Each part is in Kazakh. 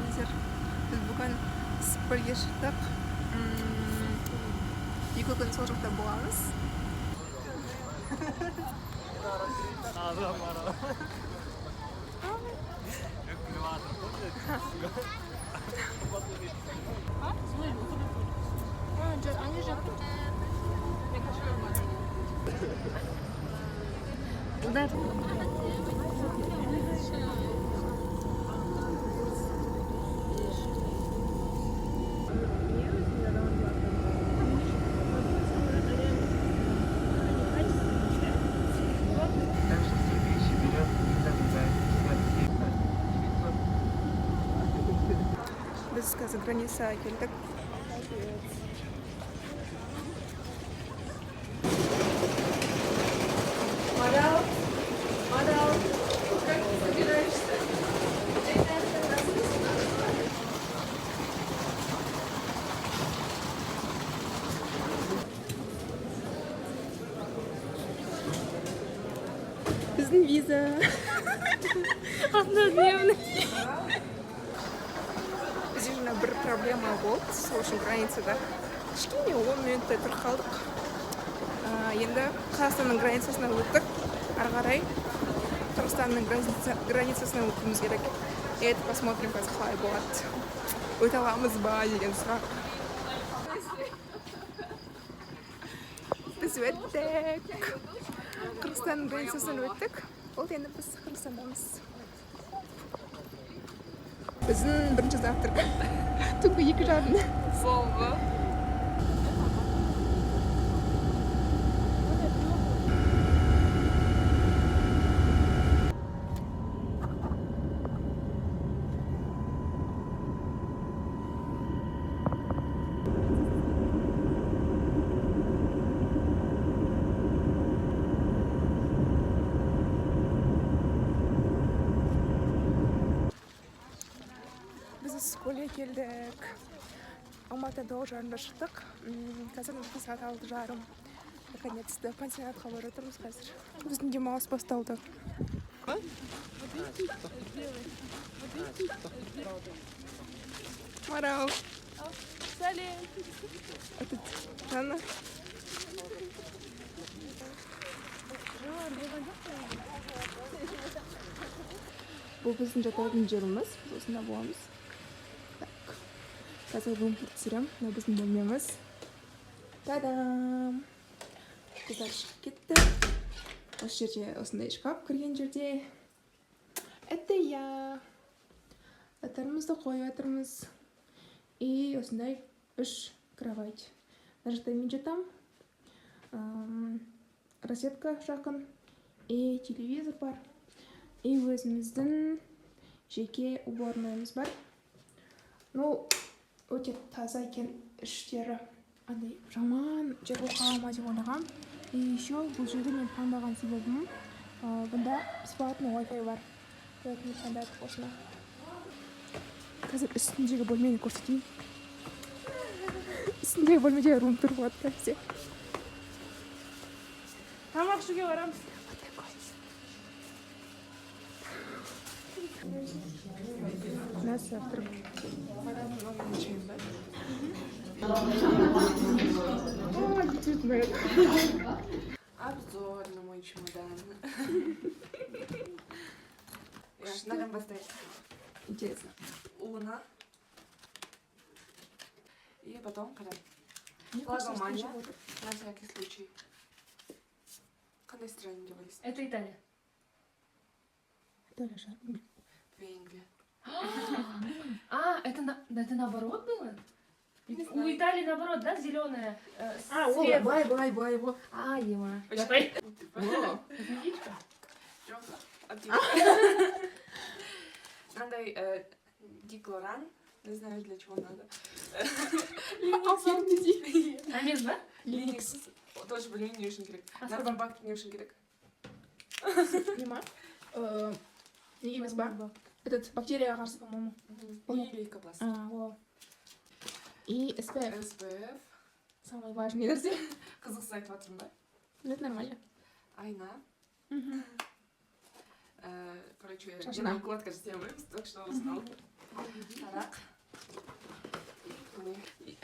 келдіңіздер. Біз бүгін Сібірге шықтық. 2 күн сол жақта боламыз. Біз қазір границаға келдік. Мадал, как ты собираешься? Біздің виза. Однодневный. Бізде жаңа бір проблема болды. Сол үшін границада кішкене 10 минуттай тұрып қалдық. Енді Қазақстанның границасына өттік. Ары қарай Қырғызстанның границасына өтуіміз керек. Это посмотрим, қазір қалай болады. Өте аламыз ба деген сұрақ. Біз өттік. Қырғызстанның границасынан өттік. Ол енді біз Қырғызстандамыз. Біздің бірінші завтрак. Түнгі 2:30. Соңғы. Сколе келдік. Алматыда 9:30-да шықтық. Қазір сағат 6:30. Наконец-то пансионатқа барып отырмыз қазір. Біздің демалыс басталды. Марал. Сәлем. Тут Жанна. Бұл біздің жататын жеріміз. Осында боламыз. Қазір бумпер түсірем. Мына біздің бөлмеміз. Та-дам! Қыздар шығып кетті. Осы жерде осындай шкаф кірген жерде. Это я. Заттарымызды қойып жатырмыз. И осындай 3 кровать. Мына жақта мен жатам. Розетка жақын. И телевизор бар. И өзіміздің жеке уборныйымыз бар. Ну, өте таза екен іштері. Андай жаман жер болмауы деп ойлағам. И еще бұл жерді мен таңдаған себебім, бұнда бесплатный Wi-Fi бар. Поэтому таңдадық осыны. Қазір үстіндегі бөлмені көрсетейін. Үстіндегі бөлмеде рум тұрып жатыр бізде. Тамақ ішуге барамыз. Наш завтрак. Обзор на мой чемодан. На нем поставить. Интересно. Луна. И потом, когда флагомания, на всякий случай. Когда стране делались? Это Италия. Италия же. Венгрия. Это наоборот было? У Италии наоборот, да, зеленая. Бай. Ема. Яичко? Андай декларан. Не знаю, для чего надо. Амес, да? Линикс. Тоже білмеймін не үшін керек. Нардан бакт не үшін керек. Нема? Не емес ба? Этот бактерияға қарсы, по-моему. И лейкопласт. И SPF. SPF. Самый важный нәрсе. Қызықсыз айтып жатырмын ба? Это нормально. Айна. Короче, Шашина. укладка жасай алмаймыз, так что осыны алып. Тарақ.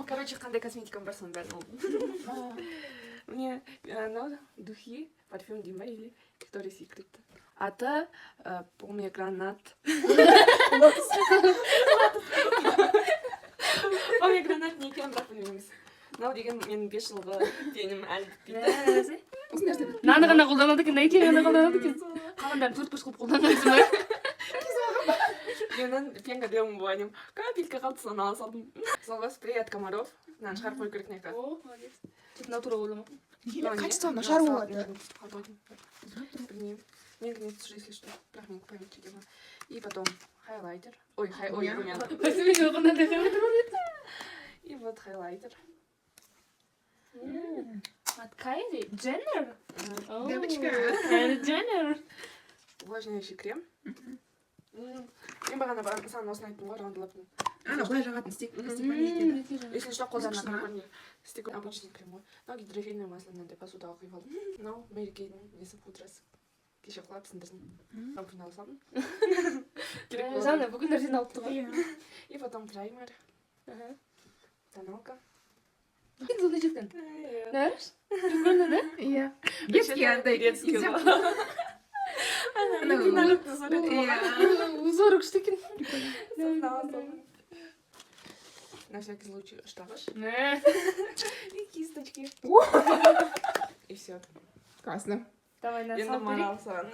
Короче, қандай косметикам бар соның бәрін алдым. Мне духи, парфюм дейм ба, или Victoria's Secret. Аты помегранат. Помегранат не екенін бірақ білмейміз. Мынау деген менің 5 жылғы денім әлі бітпейді. Мынаны ғана қолданады екен, екеуін ғана қолданады екен. Қалғандарын 4-5 қылып қолданады ма? Менің пенка белым буайым. Капелька қалды, соны ала салдым. Сол спрей от комаров. Мынаны шығарып қою керек некті. О, молодец. Тек натура ойлама. Качество нашар болады. Білмеймін. Мен не тұшы, если что. Бірақ мен памятчик ема. И потом хайлайтер. Ой, румяна. Мәселен оғынады екен. И вот хайлайтер. От Кайли? Дженнер? Девочка. Дженнер. Увлажняющий крем. Мен бағана саған осыны айттым ғой, раундылаптың. Ана, былай жағатын стик. Если что, қолданатын стик обычный крем ғой. Мынау гидрофильное масло мынандай посудаға құйып алдым. Мынау Мэри Кейдің несі пудрасы. Кеше құлап сындырдым. Шампунь ала салдым. Жанна, бүгін нәрсені алып тұр. И потом праймер. Тоналка. Сен сонда жеткен? Нәріш? Прикольно, да? Иә. Детский андай. Детский Изеп. Узоры күшті екен. На всякий случай штабаш. Не. И кисточки. И все. Классно. Давай на Енді салып морал саған.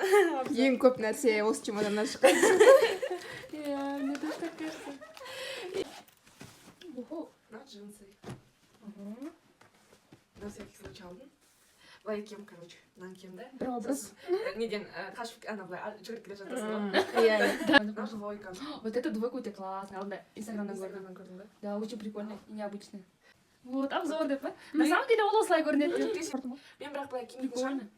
Ең көп нәрсе осы чемоданнан шыққан. Я, мне тоже так кажется. На джинсы. На всякий случай алдым. Былай кием, короче. Мынаны кием, да? Бір образ. Неден қашып, ана былай жүгіріп келе жатасың ғой. Иә. Мынау двойка. Вот это двойка у тебя классная. Ладно, инстаграмдан көрдім. Инстаграмнан көрдің ба? Да, очень прикольно и необычно. Вот, обзор деп па? На самом деле ол осылай көрінеді. Мен бірақ былай киемін. Прикольно.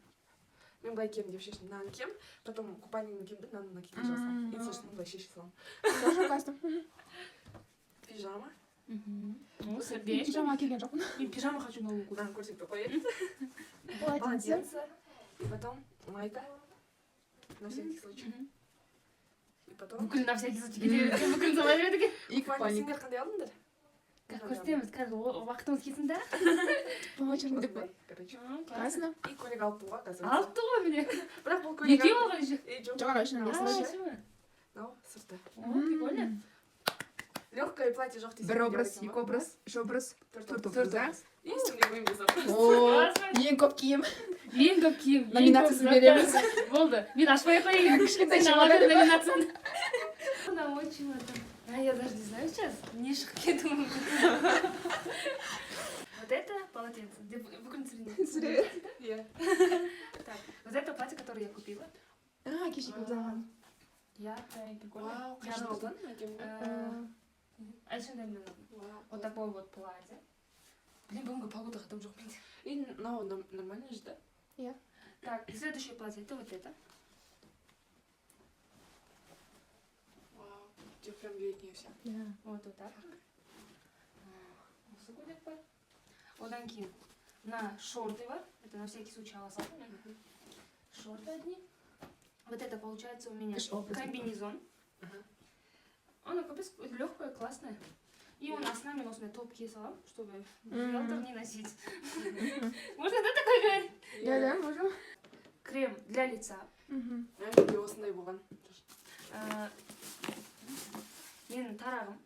Мен былай киемін деп шештім. Мынаны кием, потом купальнигімді киемін, мынаны накидка жасаймын. И сосын былай шешіп саламын. Тоже классно. Пижама. Ну, сердечко. Пижама келген жоқпын. И пижама хочу новую купить. Мынаны көрсетпей қояйын. Полотенце. Полотенце. И потом майка. На всякий случай. И потом... Бүкіл на всякий случай кетеді. Бүкіл сала береді екен. И Купальник купальник. сендер қандай алдыңдар? Как көрсетеміз, қазір уақытымыз кетсін да. Помочерный деп Осындай, короче. Классно. И көйлек алыптым ғой қазір. Алыпты ғой міне. Бірақ бұл көйлек... Екеу алған еще. Жоқ. Жоғары үшін А, несін. всё. Мынау сырты. О, прикольно. Легкое платье жоқ дейсің. Бір образ, екі образ, үш образ. Төрт образ, да? И үстіңде қойым без образ. О, ең көп киім. Ең көп киім. Номинациясын береміз. Болды. Мен ашпай ақ қояйын. Кішкентай Сен чемодан. алатын номинацияны. Она очень это. А я даже не знаю сейчас. Не шығып кетуі мүмкін. Вот это полотенце. Бүкіл түсірейін. Иә. Так, вот это платье, которое я купила. А, кеше көп заман. Яркое, прикольное. Вау, қашан алдың? Айшенемнен вот такое вот платье. Блин, бүгінгі погода қатым жоқ менде. И мынау нормально же, да? Иә. Так, следующее платье это вот это. Вау, тебе прям летнее все. Иә. Вот так. Осы көйлек бар. Одан кейін мына шорты бар. Это на всякий случай ала салдым. Шорты одни. Вот это получается у меня комбинезон. Она капец легкая, классная. И у нас с нами осындай топ кие салам, чтобы риэлтор не носить. Можно да такой говорить? Иә, да, можем. Крем для лица. Менде осындай болған. Менің тарағым.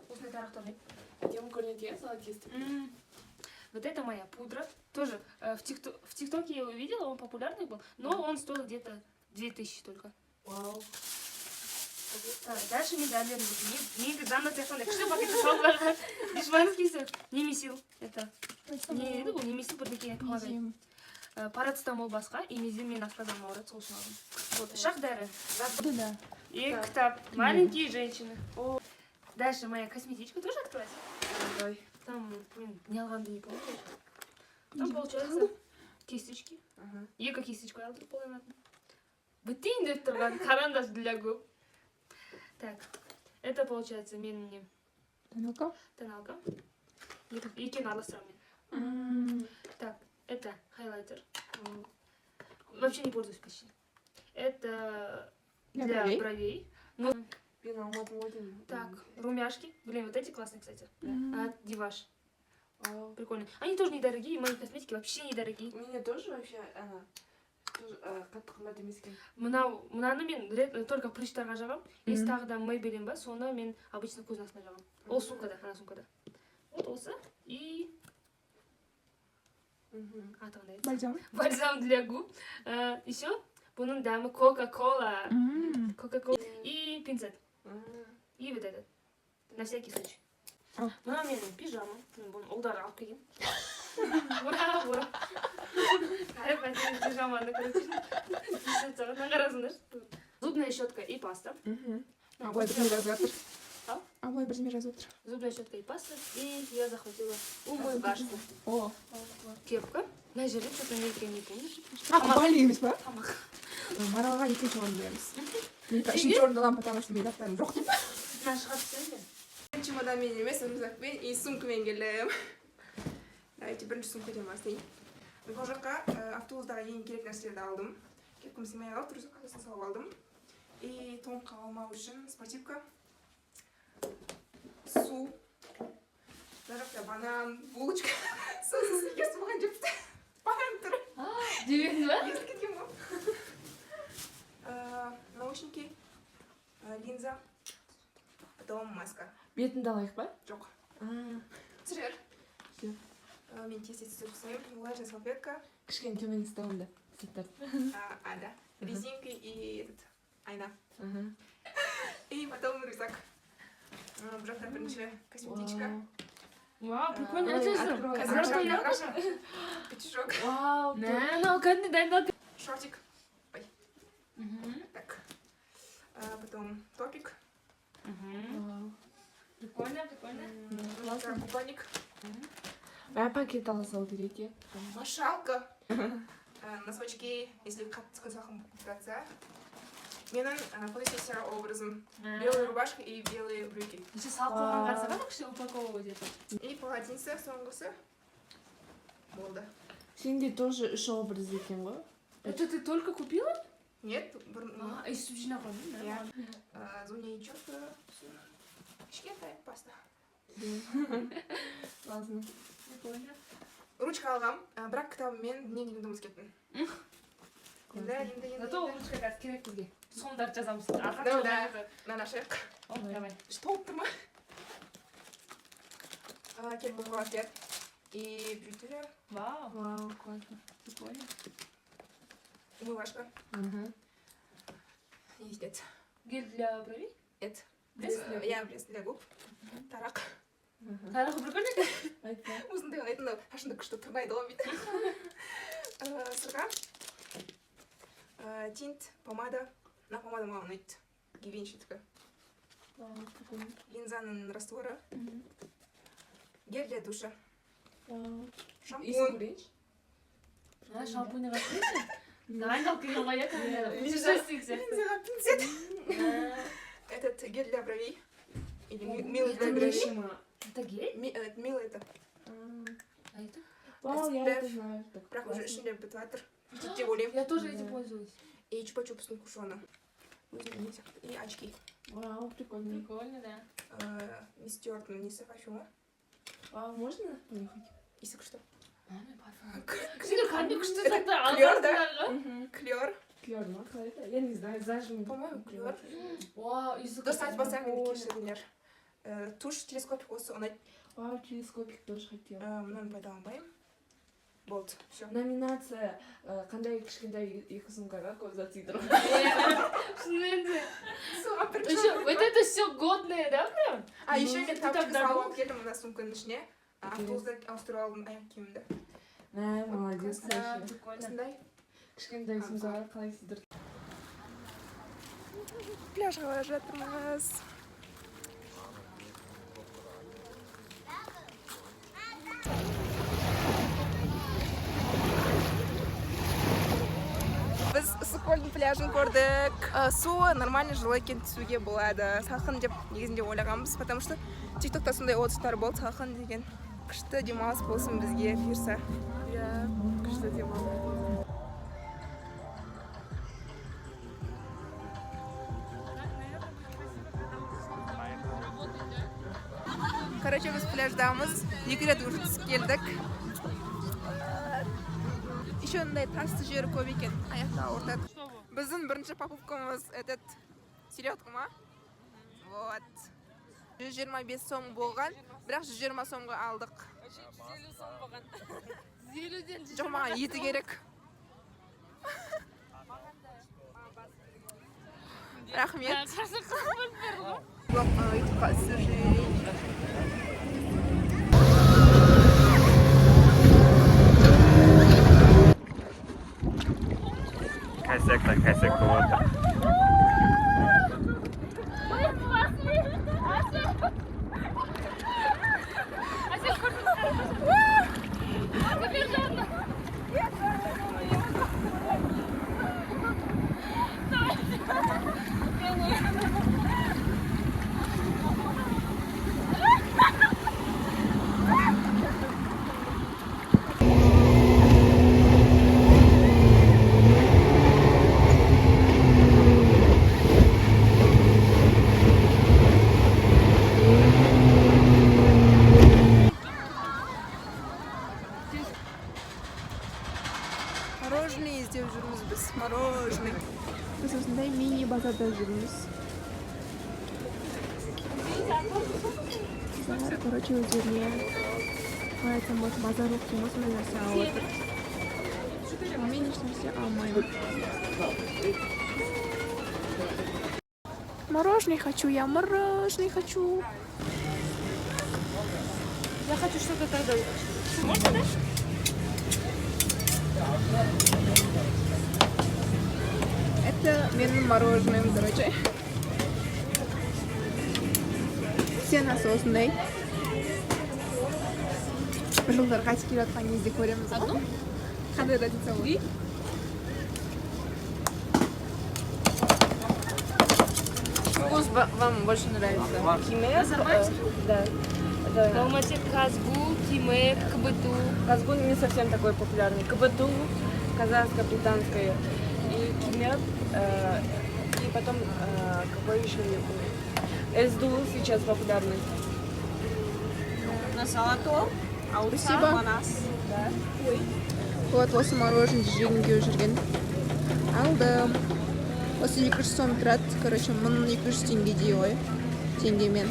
Осындай тарақтан. Әдемі көрінеді иә, сала кестік. Вот это моя пудра. Тоже в ТикТоке я его видела, он популярный был, но он стоил где-то 2000 только. Вау. Так, дальше медальон. Мен жанна телефонда күшті пакетті салып алған. Дешманскийсі. Немесил. Это. Не еді бұл, немесил бірдеке қалады. Парацетамол басқа, имезил мен асқазаным ауырады, сол үшін алдым. Вот, шақ дәрі. Да. И кітап. Маленькие женщины. Дальше моя косметичка тоже открылась. Давай. Там, блин, не алғанды не помню. Там получается кисточки. Екі кисточка алдыр қолданатын. Бітейін деп тұрған қарандаш для губ. Так, это получается менің Тоналка. тоналка. Екеуін араластырамын. Так, это хайлайтер. Вообще не пользуюсь почти. Это для бровей. Ну, Мен алмадым ғой деймін. Так, румяшки. Блин, вот эти классные, кстати. От Диваш. Вау. Прикольно. Они тоже недорогие, мои косметики вообще недорогие. У меня тоже вообще, тоже қатты қымбат емес екен. Мынаны мен только прыштарға жағам. Если тағы да Maybelline ба, соны мен обычно көздің астына жағам. Ол сумкада, ана сумкада. Вот осы. И... аты қандай еді? Бальзам. Бальзам для губ. Еще бұның дәмі Кока-Кола. Кока-Кола. И пинцет. И вот этот. На всякий случай. Мына менің пижамам. Бұны ұлдар алып келген. Ура, ура. Әріп әтінің пижаманы көріп сағатынан қарасыңдар. Зубная щетка и паста. Абылай бірдеме жазып жатыр. Абылай бірдеме жазып жатыр. Зубная щетка и паста. И я захватила умывашку. О. Кепка. Мына жерде что-то не екен, не помнишь? Бали емес па? Тамақ. Маралға екінші орын береміз. Үшінші орынды аламын, потому что менің заттарым жоқ деп. Мына шығарып тастайын ба? Чемоданмен емес, рюкзакпен и сумкамен келдім. Давайте бірінші сумкадан бастайын. Бұл жаққа автобустағы ең керек нәрселерді алдым. Кепкам сыймай қалды, рюкзакқа сосын салып алдым. И тоңқа алмау үшін спортивка, су, мына жақта банан, булочка, сосын ес болған жепті. Банан түрі. Дебедің ба? Ес кеткен ғой. Наушники, линза, потом маска. Бетіңді алайық ба? Жоқ. Түсірер. Мен тез жасаймын. Влажная салфетка. Кішкене төмен ұстағанда. Сеттар. Да. Резинка и этот айна. И потом рюкзак. Бұл жақта бірінші косметичка. Вау, прикольно. Açıyorsun. Пятишок. Вау. Ну, кәдімгі дайындалып. Шортик. Ой. Так. Потом топик. Вау. Прикольно, прикольно. Классно. Купальник. Бәрі пакет ала салу керек, е. Машалка. Носочки, если қатты салқын тұрса. Менің фотосессия образым. Белая рубашка и белые брюки. Еще салқынға қарсаға күшті упаковывать етіп. И полотенце соңғысы. Болды. Сенде тоже үш образ екен ғой? Это ты только купила? Нет, И сүп жинап қойдың, я зубная щетка. Кішкентай паста. Классно. Прикольно. Ручка алғам, бірақ кітабымен дневнигімді ұмытып кеттім. Енді. Зато ручка қазір керек бізге. Соңдарды жазамыз. Да. Мынаны ашайық. Давай. Толып тұр ма? Кеп бұл қағазбет. И бюджеттер. Вау. Вау, классно. Прикольно. Умывашка. И здесь. Гель для бровей? Это. Блеск для губ. Тарақ. Тарахы прикольно? Айтпа. Осындай айтында ашындық күшті тұрмайды ғой дейді. Сырға. Тинт, помада. На помада маған ұнайды. Гигиенщицкая. Вау, прикольно. Линзаның растворы. Гель для душа. Вау. И Шампунь. смотреть. Шампуньға қойшы? Дайындалып келген ғой, я Линзаға пинцет. Этот гель для бровей. Или милый для бровей. Это гель? Милый это. А это? Вау, я это знаю. Так Бірақ уже классно. ішінде бітіватыр. Типте ойлаймын. Я тоже этим пользуюсь. И чупа-чупстың кушоны. И очки. Вау, прикольно. Прикольно, да. Не стертым, не парфюма. Вау, можно понюхать? Есік что? Сен қандай күшті заттар Клер, да? алғансыңдар. Клер. Клер ма? Қалай это? Я не знаю, зажим. По-моему, клер. Вау, иісі Достать басаң прикольно. кешіріңдер. Туш, телескопик осы ұнайды. Вау, телескопик тоже хотела. Мынаны пайдаланбаймын. Болды, все. Номинация қандай кішкентай екі сумкаға көп зат сыйдыру. Шынымен де. Вот это все годное, да, прям? Еще мен кітап тапчык да салып келдім мына сумканың ішіне. Автобуста ауыстырып алдым аяқ киімімді. Молодец, Да, вообще. прикольно. Осындай. Кішкентай сумкаға қалай сыйдырды? Пляжға бара жатырмыз. Біз Сокольдің пляжын көрдік. Су нормально жылы екен, түсуге болады. Салқын деп негізінде ойлағанбыз, потому что TikTokта сондай отзывтар болды, салқын деген. Күшті демалыс болсын бізге бұйырса. Күшті демалыс. Короче, biz pляждамыз. 2 рет уже түсіп келдік. Еще ондай тасты жері көп екен. Аяқта ауыртады. Біздің бірінші покупкамыз этот селедка ма? Вот. 125 сом болған, бірақ 120 сомға алдық. 150 сом болған. Жоқ, маған еті керек. Рахмет. Кайсек болады. Мороженое іздеп жүрміз біз. Мороженое. Біз осындай мини базарда жүрміз. Қыздар, короче, өздеріне қалай айтсам болады, базарлық деймін, осындай нәрсе алып отыр. Мен еш нәрсе алмаймын. Мороженое хочу, я мороженое хочу. Я хочу что-то тогда. Можно дальше? Это менің мороженым, короче. Ценасы осындай. Жылдар қайтып келе жатқан кезде көреміз. Одну? Қандай разница болады? Вкус вам больше нравится? Кимер? Да. В Алмате Казгу, Кимер, Кабыту. Казгу не совсем такой популярный. Кабыту, казахско-британская. И кимер. И потом какой еще? Эсду сейчас популярный. На салато, Спасибо. манас. Да. Вот осы мороженое жегенге жүрген. Алдым. Осы 200 сом тұрады. Короче, 1200 теңгедей ғой. Теңгемен.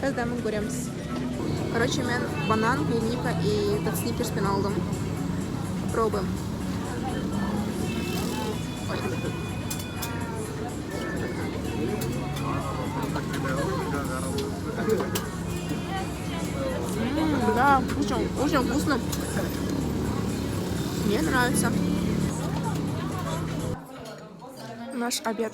Қазір мы көреміз. Короче, мен банан, клубника и этот сникерспен алдым. Попробуем. Да, очень вкусно. Мне нравится. Наш обед.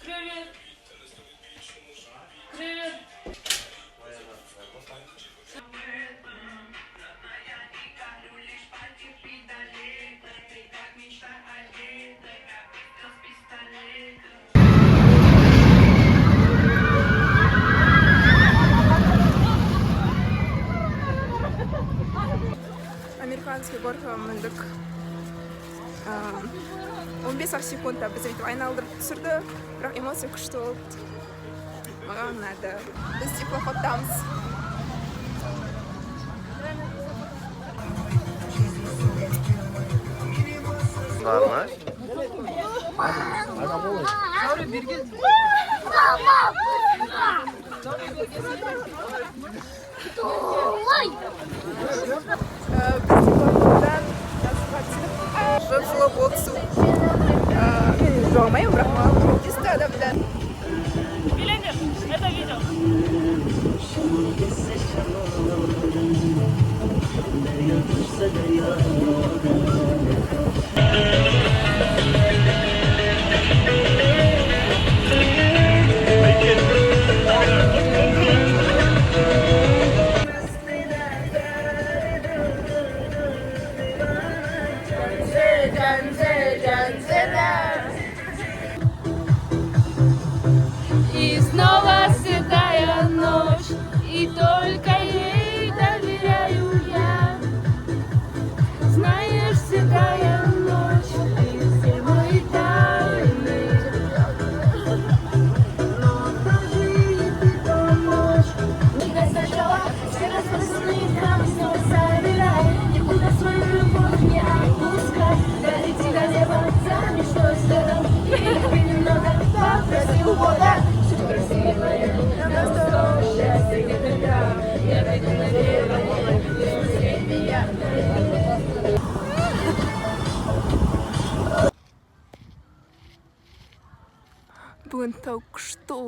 Привет. Привет. Американский горка міндік. 15 секундта біз өйтіп айналдырып түсірді, бірақ эмоция күшті болды. Маған ұнады. Біз теплоходтамыз. Var mı? Біз теплоходтан жазуға түсіп, жылы болып су. Мен жүре алмаймын, бірақ маған көмектесті адамдар. Миллионер, это видео.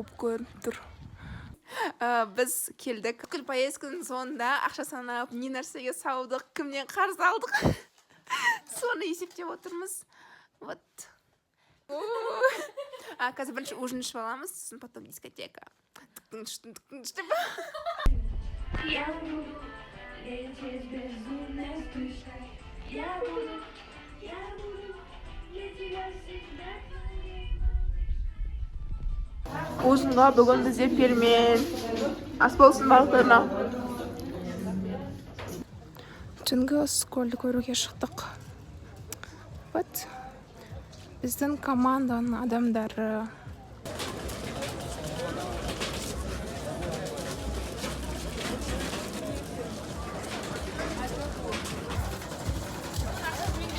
болып көрініп тұр. Біз келдік. Бүкіл поездканың соңында ақша санап, не нәрсеге саудық, кімнен қарыз алдық. Соны есептеп отырмыз. Вот. Қазір бірінші ужин ішіп аламыз, сосын потом дискотека. Я буду лететь безумной вспышкой. Я буду для тебя всегда твоей. Ужинға бүгін бізде пельмен. Ас болсын балықтарына. Түнгі сколды көруге шықтық. Вот. Біздің команданың адамдары.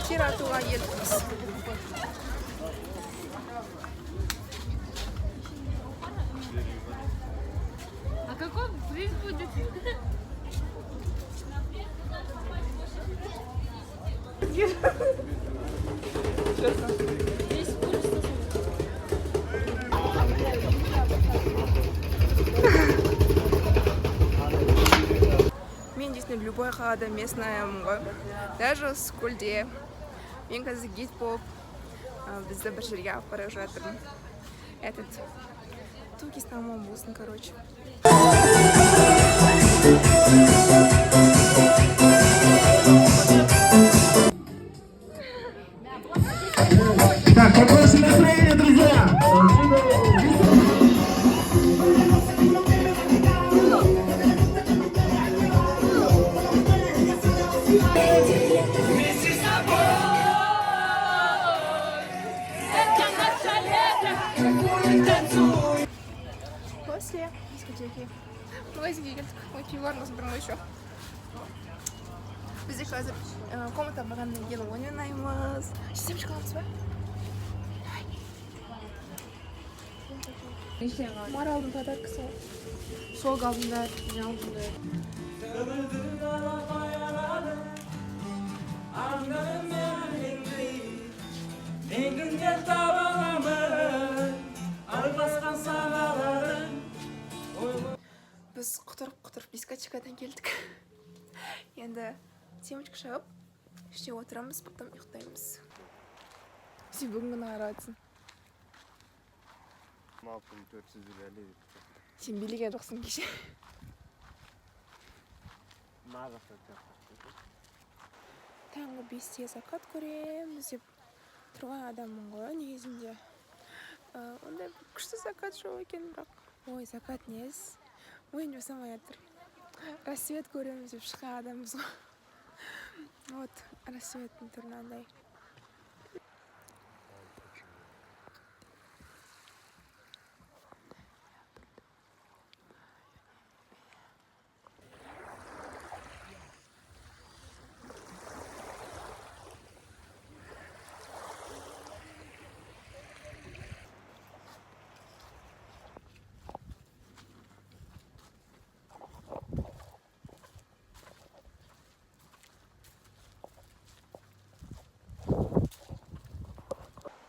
Тир атуға келдік. А какой приз будет? Мен дейсің любой қалада местныймын ғой. Даже скөлде. Мен қазір гид болып, бізді бір жерге алып бара жатырмын. Этот тугис намон болсын, короче. Так, какое настроение, друзья? После дискотеки магазинге келдік. Ой, пиварный собрал еще. Бізде қазір комната бағаннан кейін ойнаймыз. Системчик аламыз ба? Маралдың подаркасы. Сол алдында жалғынды. Біз құтырып дискотекадан келдік. Енді семечка шағып, іште отырамыз, потом ұйықтаймыз. Сен бүгін күні қарадың. Мапым 450. Сен билеген жоқсың кеше. Таңғы 5-те закат көреміз деп тұрған адаммын ғой негізінде. Ондай күшті закат жоқ екен, бірақ. Ой, закат нес. Ойын жасамай жатыр. Рассвет көреміз деп шыққан адамбыз ғой. Вот, рассветтің түрінандай.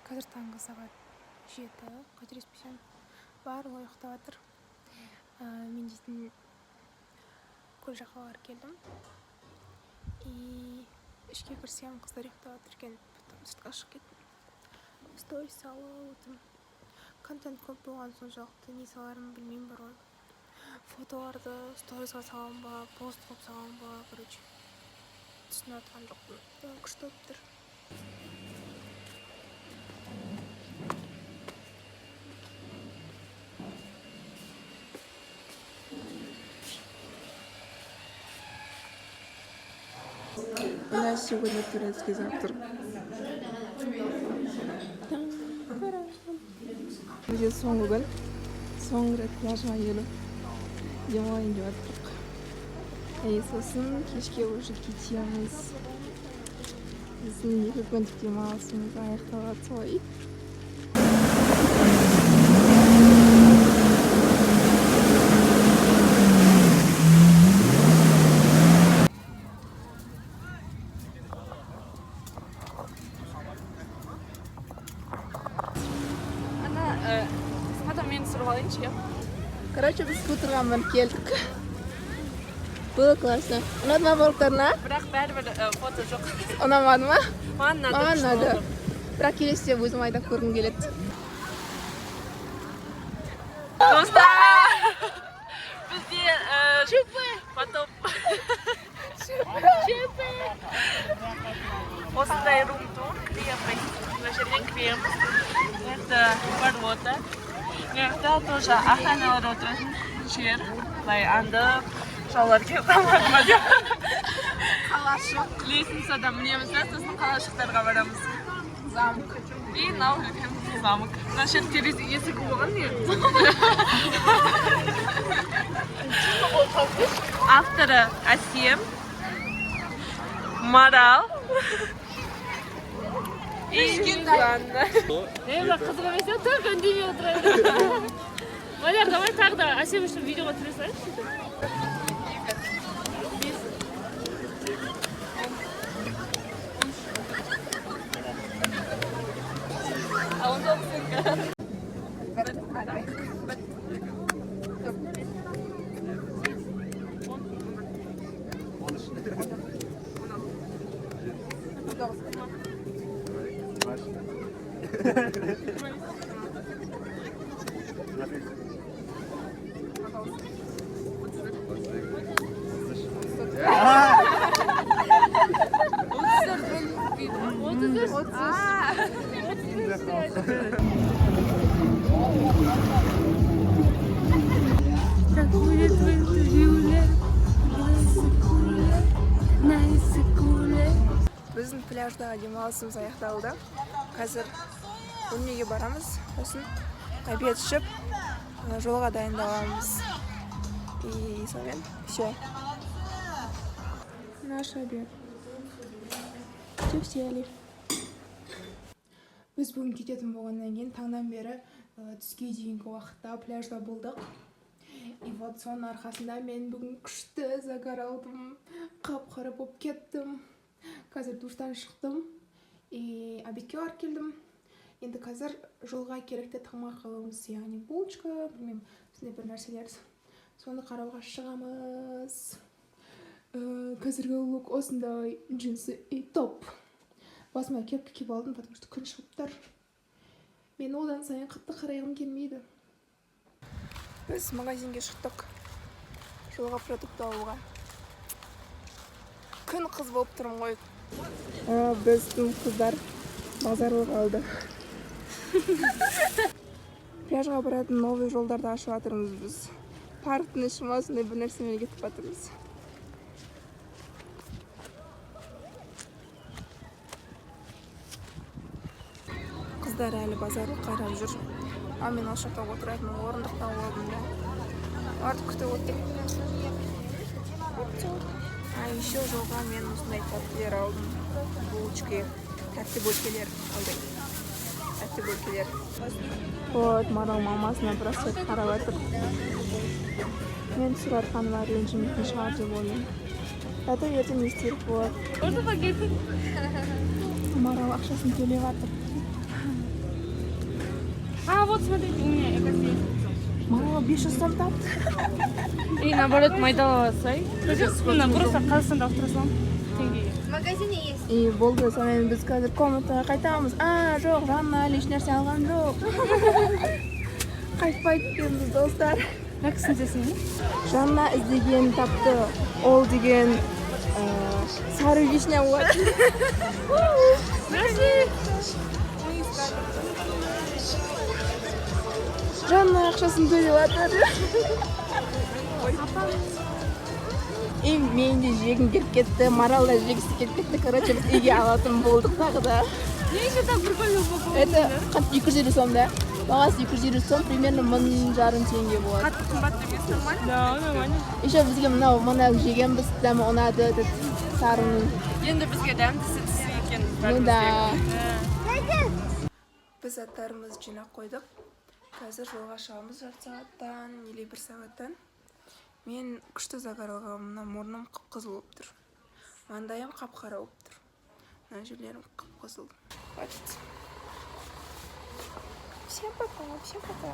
Қазір таңғы сағат 7, қателеспесем, барлығы ұйықтап жатыр. Мен дейтін көл жаққа барып келдім. Ішке кірсем, қыздар ұйықтап жатыр екен, потом сыртқа шығып кеттім. Сторис салып отырмын. Контент көп болған соншалықты не саларым білмеймін бар ғой. Фотоларды сторисға салам ба, пост қылып салам ба, короче. Түсініп жатқан жоқпын. Күшті болып тұр. У нас сегодня турецкий завтрак. Бізде соңғы күн, соңғы рет пляжға келіп демалайын деп жатырмық. Сосын кешке уже кетеміз. Біздің 2 күндік демалысымыз аяқталады солай. Ана, мен сұрап алайыншы, Романнан келдік. Было классно. Ұнады ма балықтарына? Бірақ бәрібір фото жоқ. Ұнамады ма? Маған Маған ұнады. Бірақ келесіде өзім айдап көргім келеді. Достар! Бізде потом осындай рум-тур кіреміз. Мына жерден кіреміз. Это ворота. Мына тоже охраналар отыратын жер. Былай аңдып, жаулар келіп қалмады ма деп. Қалашық. Лестницадан мінеміз да, сосын қалашықтарға барамыз. Замок. И мынау үлкен замок. Мына жер терезе есігі болған не? Авторы Асем, Марал и Жанна. Бірақ қызық емес еді, только үндемей отырайын. Валер, давай тағы да Асем үшін видеоға түсіре салайықшы. Біздің пляждағы демалысымыз аяқталды. Қазір бөлмеге барамыз. Сосын обед ішіп, жолға дайындаламыз. И сонымен все. Наш обед. Все сели. Біз бүгін кететін болғаннан кейін таңнан бері түске дейінгі уақытта пляжда болдық. И вот соның арқасында мен бүгін күшті загар алдым. Қап-қара болып кеттім. Қазір душтан шықтым. И обедке барып келдім. Енді қазір жолға керекті тамақ алуымыз, яғни булочка, білмеймін, сондай бір нәрселер. Соны қарауға шығамыз. Қазіргі лук осындай джинсы и топ. Басыма кепка киіп алдым, потому что күн шығып тұр. Мен одан сайын қатты қарайғым келмейді. Біз магазинге шықтық. Жолға продукт алуға. Күн қыз болып тұрмын ғой. Біздің қыздар базарлық алды. Пляжға баратын новый жолдарды ашып жатырмыз біз. Парктың іші ма сондай бір нәрсемен кетіп жатырмыз. Қыздар әлі базарлық қарап жүр. А мен ол жақта отыратын орындықтан алдым да. Артып күтіп отыр. А еще жолға мен осындай тәттілер алдым. Булочки, тәтті бөлкелер алдай. Тәтті бөлкелер. Вот, Марал мамасына просто қарап жатыр. Мен сұратқаныма ренжімейтін шығар деп ойлаймын. Тәті ертең не істеліп болады. Ортаға келдің. Марал ақшасын төлеп жатыр. А, вот смотрите, у меня экосвет. Марал 500 сом тапты. И наоборот, майдалова сай. Мына просто Қазақстанда алып тұра салам. Теңгеге. В магазине есть. И болды, сонымен біз қазір комнатаға қайтамыз. Жоқ, Жанна әлі еш нәрсе алған жоқ. Қайтпайды екенбіз, достар. Нәкісін десің, Жанна іздеген тапты. Ол деген сары вишня болады. Жанна ақшасын төлеп жатыр. И мен де жегім келіп кетті, Марал да жегісі келіп кетті. Короче, біз үйге алатын болдық тағы да. Не еще так прикольно упаковано? Это 250 сом, да? Бағасы 250 сом, примерно 1500 теңге болады. Қатты қымбат емес, нормально? Да, нормально. Еще бізге мынау жегенбіз, дәмі ұнады, сарының. Енді бізге дәмдісі түсі екен. Ну да. Біз заттарымызды жинап қойдық. Қазір жолға шығамыз жарты сағаттан, или 1 сағаттан. Мен күшті загар алғанмын, мұрным қып-қызыл болып тұр. Маңдайым қап-қара болып тұр. Мына жерлерім қып-қызыл. Всем пока, всем пока.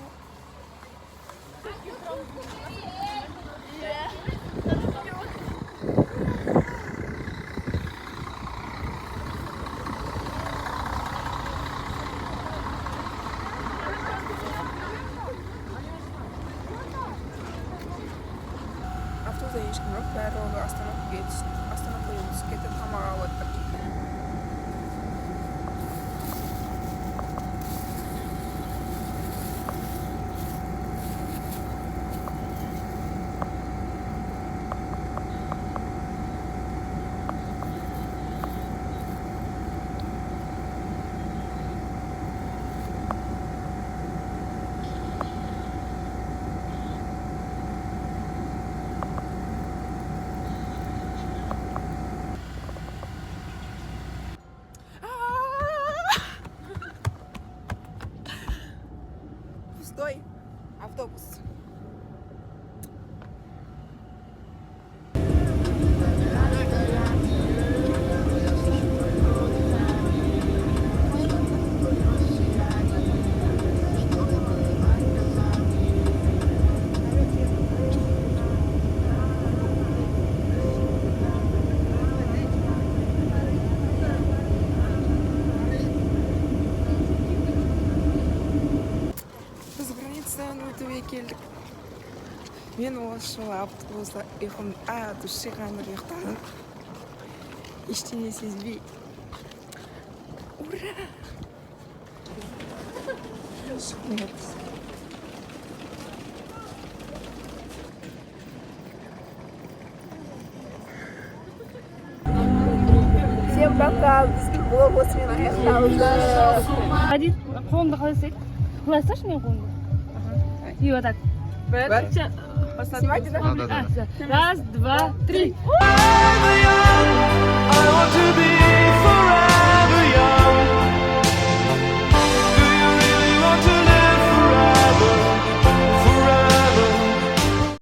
Автобуста ешкім жоқ, барлығы остановкаға түсіп кетіп тамақ алып отыр. Пустой автобус. Біз границадан өтуге келдік. Мен осы автобуста ұйқым шиғаныр ұйықтадым. Ештеңе сезбей. Ура! Шықмайатыз. Всем пока! Бізге блог осымен аяқталды. Ғадит, қолымды қалай істейді? Қалай ұсташы мен қолымды? И вот так. Снимайте, да? Раз, два, три.